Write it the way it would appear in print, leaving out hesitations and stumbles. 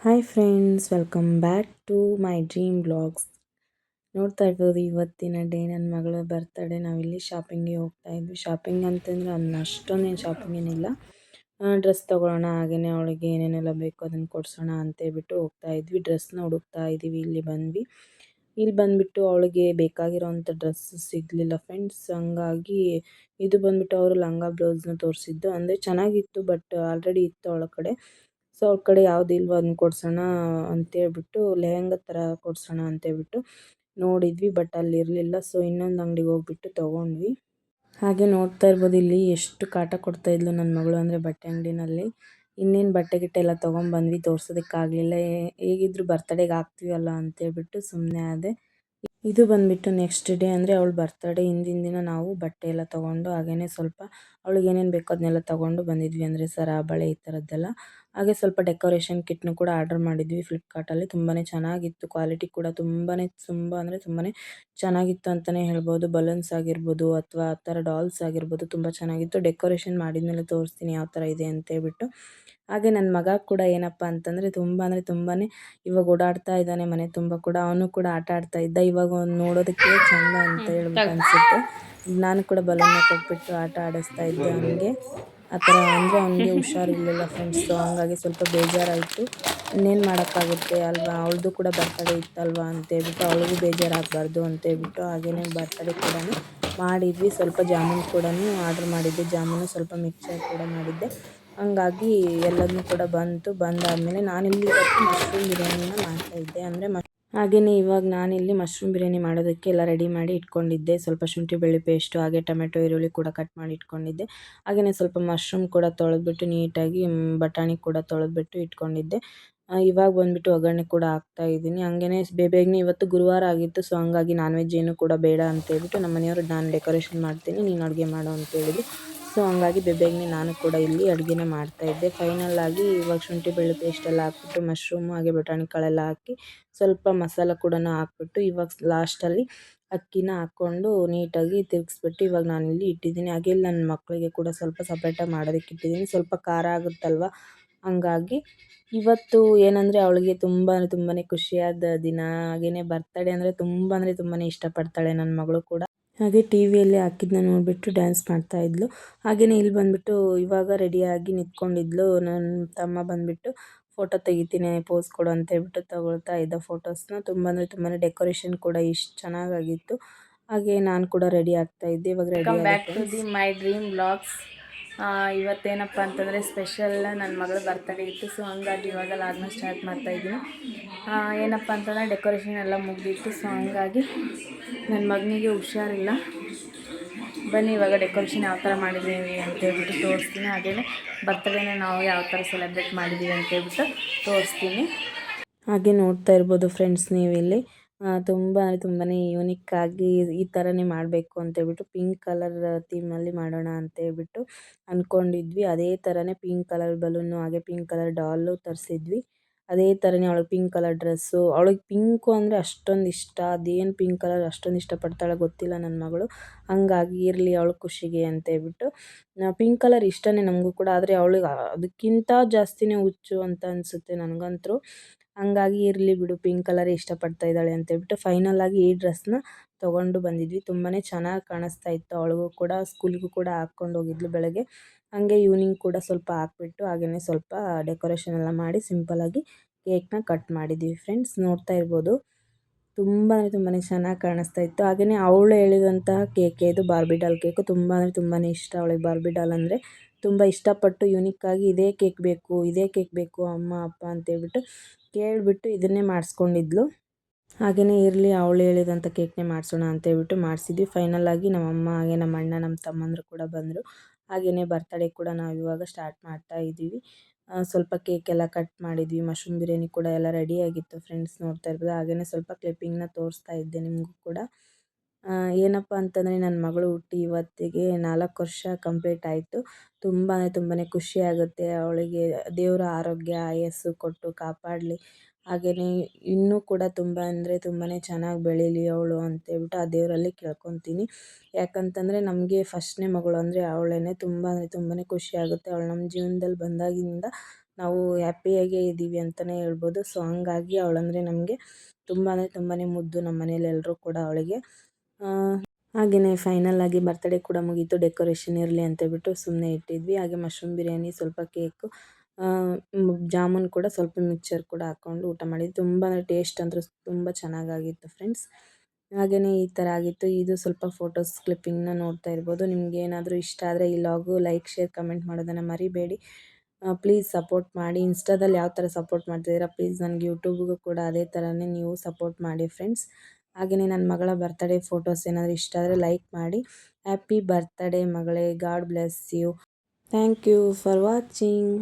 Hi friends, welcome back to my dream blogs. ನೋಡ್ತಾ ಇರ್ಬೋದು ಇವತ್ತಿನ ಡೇ ನನ್ನ ಮಗಳ ಬರ್ತಡೇ. ನಾವಿಲ್ಲಿ ಶಾಪಿಂಗಿಗೆ ಹೋಗ್ತಾ ಇದ್ವಿ. ಶಾಪಿಂಗ್ ಅಂತಂದರೆ ಅಷ್ಟೊಂದೇನು ಶಾಪಿಂಗ್ ಏನಿಲ್ಲ, ಡ್ರೆಸ್ ತೊಗೊಳ್ಳೋಣ, ಹಾಗೆಯೇ ಅವಳಿಗೆ ಏನೇನೆಲ್ಲ ಬೇಕು ಅದನ್ನು ಕೊಡಿಸೋಣ ಅಂತೇಳ್ಬಿಟ್ಟು ಹೋಗ್ತಾ ಇದ್ವಿ. ಡ್ರೆಸ್ನ ಹುಡುಕ್ತಾ ಇದ್ದೀವಿ. ಇಲ್ಲಿ ಬಂದುಬಿಟ್ಟು ಅವಳಿಗೆ ಬೇಕಾಗಿರೋವಂಥ ಡ್ರೆಸ್ ಸಿಗಲಿಲ್ಲ ಫ್ರೆಂಡ್ಸ್. ಹಂಗಾಗಿ ಇದು ಬಂದುಬಿಟ್ಟು ಅವರು ಲಂಗ ಬ್ಲೌಸ್ನ ತೋರಿಸಿದ್ದು. ಅಂದರೆ ಚೆನ್ನಾಗಿತ್ತು, ಬಟ್ ಆಲ್ರೆಡಿ ಇತ್ತು ಅವಳ ಕಡೆ. ಸೊ ಅವ್ರ ಕಡೆ ಯಾವುದಿಲ್ವೋ ಅದನ್ನ ಕೊಡ್ಸೋಣ ಅಂತೇಳ್ಬಿಟ್ಟು, ಲೆಹಂಗಾ ಥರ ಕೊಡ್ಸೋಣ ಅಂತೇಳ್ಬಿಟ್ಟು ನೋಡಿದ್ವಿ, ಬಟ್ ಅಲ್ಲಿ ಇರಲಿಲ್ಲ. ಸೊ ಇನ್ನೊಂದು ಅಂಗಡಿಗೆ ಹೋಗ್ಬಿಟ್ಟು ತೊಗೊಂಡ್ವಿ. ಹಾಗೆ ನೋಡ್ತಾ ಇರ್ಬೋದು ಇಲ್ಲಿ ಎಷ್ಟು ಕಾಟ ಕೊಡ್ತಾಯಿದ್ಲು ನನ್ನ ಮಗಳು, ಅಂದರೆ ಬಟ್ಟೆ ಅಂಗಡಿನಲ್ಲಿ. ಇನ್ನೇನು ಬಟ್ಟೆ ಗಿಟ್ಟೆ ಎಲ್ಲ ತೊಗೊಂಬಂದ್ವಿ, ತೋರ್ಸೋದಕ್ಕಾಗಲಿಲ್ಲ. ಹೇಗಿದ್ರು ಬರ್ತಡೇಗೆ ಹಾಕ್ತೀವಲ್ಲ ಅಂತೇಳ್ಬಿಟ್ಟು ಸುಮ್ಮನೆ ಆದೆ. ಇದು ಬಂದುಬಿಟ್ಟು ನೆಕ್ಸ್ಟ್ ಡೇ, ಅಂದರೆ ಅವಳು ಬರ್ತಡೇ ಹಿಂದಿನ ದಿನ ನಾವು ಬಟ್ಟೆ ಎಲ್ಲ ತೊಗೊಂಡು, ಹಾಗೆಯೇ ಸ್ವಲ್ಪ ಅವಳಿಗೆ ಏನೇನು ಬೇಕೋ ಅದನ್ನೆಲ್ಲ ತೊಗೊಂಡು ಬಂದಿದ್ವಿ. ಅಂದರೆ ಸರ, ಬಳೆ ಈ ಥರದ್ದೆಲ್ಲ. ಹಾಗೆ ಸ್ವಲ್ಪ ಡೆಕೋರೇಷನ್ ಕಿಟ್ನು ಕೂಡ ಆರ್ಡರ್ ಮಾಡಿದ್ವಿ ಫ್ಲಿಪ್ಕಾರ್ಟಲ್ಲಿ. ತುಂಬಾ ಚೆನ್ನಾಗಿತ್ತು, ಕ್ವಾಲಿಟಿ ಕೂಡ ತುಂಬ ಅಂದರೆ ತುಂಬಾ ಚೆನ್ನಾಗಿತ್ತು ಅಂತಲೇ ಹೇಳ್ಬೋದು. ಬಲೂನ್ಸ್ ಆಗಿರ್ಬೋದು ಅಥವಾ ಆ ಥರ ಡಾಲ್ಸ್ ಆಗಿರ್ಬೋದು, ತುಂಬ ಚೆನ್ನಾಗಿತ್ತು. ಡೆಕೋರೇಷನ್ ಮಾಡಿದ್ಮೇಲೆ ತೋರಿಸ್ತೀನಿ ಯಾವ ಥರ ಇದೆ ಅಂತೇಳ್ಬಿಟ್ಟು. ಹಾಗೆ ನನ್ನ ಮಗ ಕೂಡ ಏನಪ್ಪ ಅಂತಂದರೆ ತುಂಬಾ ಇವಾಗ ಓಡಾಡ್ತಾ ಇದ್ದಾನೆ ಮನೆ ತುಂಬ ಕೂಡ. ಅವನು ಕೂಡ ಆಟ ಆಡ್ತಾ ಇದ್ದ. ಇವಾಗ ಅವ್ನು ನೋಡೋದಕ್ಕೆ ಚೆಂದ ಅಂತ ಹೇಳ್ಬಿಟ್ಟು ಅನಿಸುತ್ತೆ. ನಾನು ಕೂಡ ಬಲೂನ್ನ ಕೊಟ್ಬಿಟ್ಟು ಆಟ ಆಡಿಸ್ತಾ ಇದ್ದೆ ಅವನಿಗೆ. ಆ ಥರ ಅಂದರೆ ಅವನಿಗೆ ಹುಷಾರಿರಲಿಲ್ಲ ಫ್ರೆಂಡ್ಸ್. ಸೊ ಹಂಗಾಗಿ ಸ್ವಲ್ಪ ಬೇಜಾರಾಯಿತು. ಇನ್ನೇನು ಮಾಡೋಕ್ಕಾಗುತ್ತೆ ಅಲ್ವಾ, ಅವಳದು ಕೂಡ ಬರ್ತಡೇ ಇತ್ತಲ್ವಾ ಅಂತೇಳ್ಬಿಟ್ಟು, ಅವಳಿಗೂ ಬೇಜಾರಾಗಬಾರ್ದು ಅಂತೇಳ್ಬಿಟ್ಟು ಹಾಗೆಯೇ ಬರ್ತಡೇ ಕೂಡ ಮಾಡಿದ್ವಿ. ಸ್ವಲ್ಪ ಜಾಮೂನು ಕೂಡ ಆರ್ಡ್ರ್ ಮಾಡಿದ್ದೆ, ಜಾಮೂನು ಸ್ವಲ್ಪ ಮಿಕ್ಚರ್ ಕೂಡ ಮಾಡಿದ್ದೆ. ಹಂಗಾಗಿ ಎಲ್ಲದನ್ನೂ ಕೂಡ ಬಂದಾದಮೇಲೆ ನಾನಿಲ್ಲಿ ಇವತ್ತು ಮಶ್ರೂಮ್ ಬಿರಿಯಾನಿನ ಮಾಡ್ತಾಯಿದ್ದೆ. ಅಂದರೆ ಹಾಗೆಯೇ ಇವಾಗ ನಾನಿಲ್ಲಿ ಮಶ್ರೂಮ್ ಬಿರಿಯಾನಿ ಮಾಡೋದಕ್ಕೆ ಎಲ್ಲ ರೆಡಿ ಮಾಡಿ ಇಟ್ಕೊಂಡಿದ್ದೆ. ಸ್ವಲ್ಪ ಶುಂಠಿ ಬೆಳ್ಳುಳ್ಳಿ ಪೇಸ್ಟು, ಹಾಗೆ ಟೊಮೆಟೊ ಈರುಳ್ಳಿ ಕೂಡ ಕಟ್ ಮಾಡಿ ಇಟ್ಕೊಂಡಿದ್ದೆ. ಹಾಗೆಯೇ ಸ್ವಲ್ಪ ಮಶ್ರೂಮ್ ಕೂಡ ತೊಳೆದ್ಬಿಟ್ಟು ನೀಟಾಗಿ, ಬಟಾಣಿ ಕೂಡ ತೊಳೆದ್ಬಿಟ್ಟು ಇಟ್ಕೊಂಡಿದ್ದೆ. ಇವಾಗ ಬಂದುಬಿಟ್ಟು ಒಗ್ಗರಣೆ ಕೂಡ ಹಾಕ್ತಾಯಿದ್ದೀನಿ. ಹಾಗೆಯೇ ಬೇಗನೆ ಇವತ್ತು ಗುರುವಾರ ಆಗಿತ್ತು. ಸೊ ಹಂಗಾಗಿ ನಾನ್ ವೆಜ್ ಏನು ಕೂಡ ಬೇಡ ಅಂತೇಳ್ಬಿಟ್ಟು ನಮ್ಮ ಮನೆಯವರು, ನಾನು ಡೆಕೋರೇಷನ್ ಮಾಡ್ತೀನಿ, ನೀನು ಅಡುಗೆ ಮಾಡು ಅಂತೇಳಿದ್ರು. ಸೊ ಹಂಗಾಗಿ ಬೇಗನೆ ನಾನು ಕೂಡ ಇಲ್ಲಿ ಅಡುಗೆನ ಮಾಡ್ತಾಯಿದ್ದೆ. ಫೈನಲಾಗಿ ಇವಾಗ ಶುಂಠಿ ಬೆಳ್ಳುಳ್ಳಿ ಪೇಸ್ಟೆಲ್ಲ ಹಾಕ್ಬಿಟ್ಟು, ಮಶ್ರೂಮು ಹಾಗೆ ಬಟಾಣಿ ಕಾಳೆಲ್ಲ ಹಾಕಿ ಸ್ವಲ್ಪ ಮಸಾಲ ಕೂಡ ಹಾಕ್ಬಿಟ್ಟು, ಇವಾಗ ಲಾಸ್ಟಲ್ಲಿ ಅಕ್ಕಿನ ಹಾಕ್ಕೊಂಡು ನೀಟಾಗಿ ತಿರುಗಿಸ್ಬಿಟ್ಟು ಇವಾಗ ನಾನಿಲ್ಲಿ ಇಟ್ಟಿದ್ದೀನಿ. ಹಾಗೆ ಇಲ್ಲಿ ನನ್ನ ಮಕ್ಕಳಿಗೆ ಕೂಡ ಸ್ವಲ್ಪ ಸಪ್ರೇಟಾಗಿ ಮಾಡೋದಕ್ಕೆ ಇಟ್ಟಿದ್ದೀನಿ. ಸ್ವಲ್ಪ ಖಾರ ಆಗುತ್ತಲ್ವ, ಹಂಗಾಗಿ ಇವತ್ತು ಏನಂದರೆ ಅವಳಿಗೆ ತುಂಬಾ ಖುಷಿಯಾದ ದಿನ. ಹಾಗೆಯೇ ಬರ್ತಡೇ ಅಂದರೆ ತುಂಬಾ ಇಷ್ಟಪಡ್ತಾಳೆ ನನ್ನ ಮಗಳು ಕೂಡ. ಹಾಗೆ ಟಿ ವಿಯಲ್ಲಿ ಹಾಕಿದ್ದನ್ನ ನೋಡಿಬಿಟ್ಟು ಡ್ಯಾನ್ಸ್ ಮಾಡ್ತಾಯಿದ್ಲು. ಹಾಗೆಯೇ ಇಲ್ಲಿ ಬಂದುಬಿಟ್ಟು ಇವಾಗ ರೆಡಿಯಾಗಿ ನಿಂತ್ಕೊಂಡಿದ್ಲು. ನನ್ನ ತಮ್ಮ ಬಂದುಬಿಟ್ಟು ಫೋಟೋ ತೆಗಿತೀನಿ, ಪೋಸ್ ಕೊಡು ಅಂತ ಹೇಳ್ಬಿಟ್ಟು ತಗೊಳ್ತಾ ಇದ್ದ ಫೋಟೋಸ್ನ. ತುಂಬಾ ಡೆಕೋರೇಷನ್ ಕೂಡ ಇಷ್ಟು ಚೆನ್ನಾಗಾಗಿತ್ತು. ಹಾಗೆ ನಾನು ಕೂಡ ರೆಡಿ ಆಗ್ತಾಯಿದ್ದೆ. ಇವಾಗ ready back to the my dream blogs. ಇವತ್ತೇನಪ್ಪ ಅಂತಂದರೆ ಸ್ಪೆಷಲ್, ನನ್ನ ಮಗಳ ಬರ್ತಡೇ ಇತ್ತು. ಸೊ ಹಂಗಾಗಿ ಇವಾಗ ಲಾಗ್ನ ಸ್ಟಾರ್ಟ್ ಮಾಡ್ತಾಯಿದ್ದೀನಿ. ಏನಪ್ಪ ಅಂತಂದರೆ ಡೆಕೋರೇಷನ್ ಎಲ್ಲ ಮುಗಿದಿತ್ತು. ಸೊ ಹಂಗಾಗಿ ನನ್ನ ಮಗನಿಗೆ ಹುಷಾರಿಲ್ಲ. ಬನ್ನಿ ಇವಾಗ ಡೆಕೋರೇಷನ್ ಯಾವ ಥರ ಮಾಡಿದ್ದೀವಿ ಅಂತೇಳ್ಬಿಟ್ಟು ತೋರಿಸ್ತೀನಿ. ಹಾಗೆಯೇ ಬರ್ತಡೇನ ನಾವು ಯಾವ ಥರ ಸೆಲೆಬ್ರೇಟ್ ಮಾಡಿದ್ದೀವಿ ಅಂತೇಳ್ಬಿಟ್ಟು ತೋರಿಸ್ತೀನಿ. ಹಾಗೆ ನೋಡ್ತಾ ಇರ್ಬೋದು ಫ್ರೆಂಡ್ಸ್ ನೀವಿಲ್ಲಿ, ತುಂಬಾ ಯೂನಿಕ್ಕಾಗಿ ಈ ಥರನೇ ಮಾಡಬೇಕು ಅಂತೇಳ್ಬಿಟ್ಟು ಪಿಂಕ್ ಕಲರ್ ಥೀಮಲ್ಲಿ ಮಾಡೋಣ ಅಂತೇಳ್ಬಿಟ್ಟು ಅಂದ್ಕೊಂಡಿದ್ವಿ. ಅದೇ ಥರನೇ ಪಿಂಕ್ ಕಲರ್ ಬಲೂನು, ಹಾಗೆ ಪಿಂಕ್ ಕಲರ್ ಡಾಲು ತರಿಸಿದ್ವಿ. ಅದೇ ಥರನೇ ಅವಳಿಗೆ ಪಿಂಕ್ ಕಲರ್ ಡ್ರೆಸ್ಸು. ಅವಳಿಗೆ ಪಿಂಕು ಅಂದರೆ ಅಷ್ಟೊಂದು ಇಷ್ಟ. ಅದೇನು ಪಿಂಕ್ ಕಲರ್ ಅಷ್ಟೊಂದು ಇಷ್ಟಪಡ್ತಾಳೆ ಗೊತ್ತಿಲ್ಲ ನನ್ನ ಮಗಳು. ಹಂಗಾಗಿ ಇರಲಿ ಅವಳ ಖುಷಿಗೆ ಅಂತೇಳ್ಬಿಟ್ಟು, ಪಿಂಕ್ ಕಲರ್ ಇಷ್ಟನೇ ನಮಗೂ ಕೂಡ. ಆದರೆ ಅವಳಿಗೆ ಅದಕ್ಕಿಂತ ಜಾಸ್ತಿನೇ ಹುಚ್ಚು ಅಂತ ಅನಿಸುತ್ತೆ ನನಗಂತೂ. ಹಂಗಾಗಿ ಇರಲಿ ಬಿಡು, ಪಿಂಕ್ ಕಲರೇ ಇಷ್ಟಪಡ್ತಾ ಇದ್ದಾಳೆ ಅಂತೇಳ್ಬಿಟ್ಟು ಫೈನಲಾಗಿ ಈ ಡ್ರೆಸ್ನ ತೊಗೊಂಡು ಬಂದಿದ್ವಿ. ತುಂಬಾ ಚೆನ್ನಾಗಿ ಕಾಣಿಸ್ತಾ ಇತ್ತು. ಅವಳಿಗೂ ಕೂಡ ಸ್ಕೂಲಿಗೂ ಕೂಡ ಹಾಕ್ಕೊಂಡು ಹೋಗಿದ್ಲು ಬೆಳಗ್ಗೆ. ಹಾಗೆ ಈವ್ನಿಂಗ್ ಕೂಡ ಸ್ವಲ್ಪ ಹಾಕ್ಬಿಟ್ಟು, ಹಾಗೆಯೇ ಸ್ವಲ್ಪ ಡೆಕೋರೇಷನ್ ಎಲ್ಲ ಮಾಡಿ ಸಿಂಪಲಾಗಿ ಕೇಕ್ನ ಕಟ್ ಮಾಡಿದ್ದೀವಿ ಫ್ರೆಂಡ್ಸ್. ನೋಡ್ತಾ ಇರ್ಬೋದು, ತುಂಬಾ ಚೆನ್ನಾಗಿ ಕಾಣಿಸ್ತಾ ಇತ್ತು. ಹಾಗೆಯೇ ಅವಳು ಹೇಳಿದಂತಹ ಕೇಕೆ ಇದು, ಬಾರ್ಬಿ ಡಾಲ್ ಕೇಕು. ತುಂಬಾ ಇಷ್ಟ ಅವಳಿಗೆ ಬಾರ್ಬಿ ಡಾಲ್ ಅಂದರೆ. ತುಂಬ ಇಷ್ಟಪಟ್ಟು ಯೂನಿಕ್ಕಾಗಿ ಇದೇ ಕೇಕ್ ಬೇಕು ಅಮ್ಮ ಅಪ್ಪ ಅಂತೇಳ್ಬಿಟ್ಟು ಕೇಳಿಬಿಟ್ಟು ಇದನ್ನೇ ಮಾಡಿಸ್ಕೊಂಡಿದ್ಲು. ಹಾಗೆಯೇ ಇರಲಿ ಅವಳು ಹೇಳಿದಂಥ ಕೇಕ್ನೇ ಮಾಡಿಸೋಣ ಅಂತೇಳ್ಬಿಟ್ಟು ಮಾಡಿಸಿದ್ವಿ. ಫೈನಲಾಗಿ ನಮ್ಮಮ್ಮ ಹಾಗೆ ನಮ್ಮ ಅಣ್ಣ ನಮ್ಮ ತಮ್ಮಂದರು ಕೂಡ ಬಂದರು. ಹಾಗೆಯೇ ಬರ್ತಡೇ ಕೂಡ ನಾವು ಇವಾಗ ಸ್ಟಾರ್ಟ್ ಮಾಡ್ತಾ ಇದ್ದೀವಿ. ಸ್ವಲ್ಪ ಕೇಕೆಲ್ಲ ಕಟ್ ಮಾಡಿದ್ವಿ. ಮಶ್ರೂಮ್ ಬಿರಿಯಾನಿ ಕೂಡ ಎಲ್ಲ ರೆಡಿಯಾಗಿತ್ತು ಫ್ರೆಂಡ್ಸ್, ನೋಡ್ತಾ ಇರ್ಬೋದು. ಹಾಗೆಯೇ ಸ್ವಲ್ಪ ಕ್ಲಿಪ್ಪಿಂಗ್ನ ತೋರಿಸ್ತಾ ಇದ್ದೆ ನಿಮಗೂ ಕೂಡ. ಏನಪ್ಪ ಅಂತಂದರೆ ನನ್ನ ಮಗಳು ಹುಟ್ಟಿ ಇವತ್ತಿಗೆ 4 ವರ್ಷ ಕಂಪ್ಲೀಟ್ ಆಯಿತು. ತುಂಬಾ ಖುಷಿಯಾಗುತ್ತೆ. ಅವಳಿಗೆ ದೇವರ ಆರೋಗ್ಯ ಆಯಸ್ಸು ಕೊಟ್ಟು ಕಾಪಾಡಲಿ. ಹಾಗೆಯೇ ಇನ್ನೂ ಕೂಡ ತುಂಬಾ ಚೆನ್ನಾಗಿ ಬೆಳೀಲಿ ಅವಳು ಅಂತೇಳ್ಬಿಟ್ಟು ಆ ದೇವರಲ್ಲಿ ಕೇಳ್ಕೊತೀನಿ. ಯಾಕಂತಂದರೆ ನಮಗೆ ಫಸ್ಟ್ನೇ ಮಗಳು ಅಂದರೆ ಅವಳೇ. ತುಂಬಾ ಖುಷಿಯಾಗುತ್ತೆ. ಅವಳು ನಮ್ಮ ಜೀವನದಲ್ಲಿ ಬಂದಾಗಿನಿಂದ ನಾವು ಹ್ಯಾಪಿಯಾಗೇ ಇದ್ದೀವಿ ಅಂತಲೇ ಹೇಳ್ಬೋದು. ಸೊ ಹಂಗಾಗಿ ಅವಳಂದರೆ ನಮಗೆ ತುಂಬಾ ತುಂಬಾ ಮುದ್ದು. ನಮ್ಮ ಮನೇಲಿ ಎಲ್ಲರೂ ಕೂಡ ಅವಳಿಗೆ. ಹಾಗೆಯೇ ಫೈನಲ್ ಆಗಿ ಬರ್ತಡೇ ಕೂಡ ಮುಗೀತು. ಡೆಕೋರೇಷನ್ ಇರಲಿ ಅಂತೇಳ್ಬಿಟ್ಟು ಸುಮ್ಮನೆ ಇಟ್ಟಿದ್ವಿ. ಹಾಗೆ ಮಶ್ರೂಮ್ ಬಿರಿಯಾನಿ, ಸ್ವಲ್ಪ ಕೇಕು, ಜಾಮೂನ್ ಕೂಡ, ಸ್ವಲ್ಪ ಮಿಕ್ಚರ್ ಕೂಡ ಹಾಕ್ಕೊಂಡು ಊಟ ಮಾಡಿದ್ವಿ. ತುಂಬ ಟೇಸ್ಟ್ ಅಂತೂ ತುಂಬ ಚೆನ್ನಾಗಾಗಿತ್ತು ಫ್ರೆಂಡ್ಸ್. ಹಾಗೆಯೇ ಈ ಥರ ಆಗಿತ್ತು. ಇದು ಸ್ವಲ್ಪ ಫೋಟೋಸ್ ಕ್ಲಿಪ್ಪಿಂಗ್ನ ನೋಡ್ತಾ ಇರ್ಬೋದು. ನಿಮ್ಗೆ ಏನಾದರೂ ಇಷ್ಟ ಆದರೆ ಈ ಲಾಗು ಲೈಕ್, ಶೇರ್, ಕಮೆಂಟ್ ಮಾಡೋದನ್ನು ಮರಿಬೇಡಿ. ಪ್ಲೀಸ್ ಸಪೋರ್ಟ್ ಮಾಡಿ. ಇನ್ಸ್ಟಾದಲ್ಲಿ ಯಾವ ಥರ ಸಪೋರ್ಟ್ ಮಾಡ್ತಿದ್ದೀರಾ ಪ್ಲೀಸ್ ನನಗೆ ಯೂಟ್ಯೂಬ್ಗೂ ಕೂಡ ಅದೇ ಥರನೇ ನೀವು ಸಪೋರ್ಟ್ ಮಾಡಿ ಫ್ರೆಂಡ್ಸ್. ಹಾಗೆಯೇ ನನ್ನ ಮಗಳ ಬರ್ತಡೇ ಫೋಟೋಸ್ ಏನಾದರೂ ಇಷ್ಟ ಆದರೆ ಲೈಕ್ ಮಾಡಿ. ಹ್ಯಾಪಿ ಬರ್ತ್ಡೇ ಮಗಳೇ. God bless you. Thank you for watching.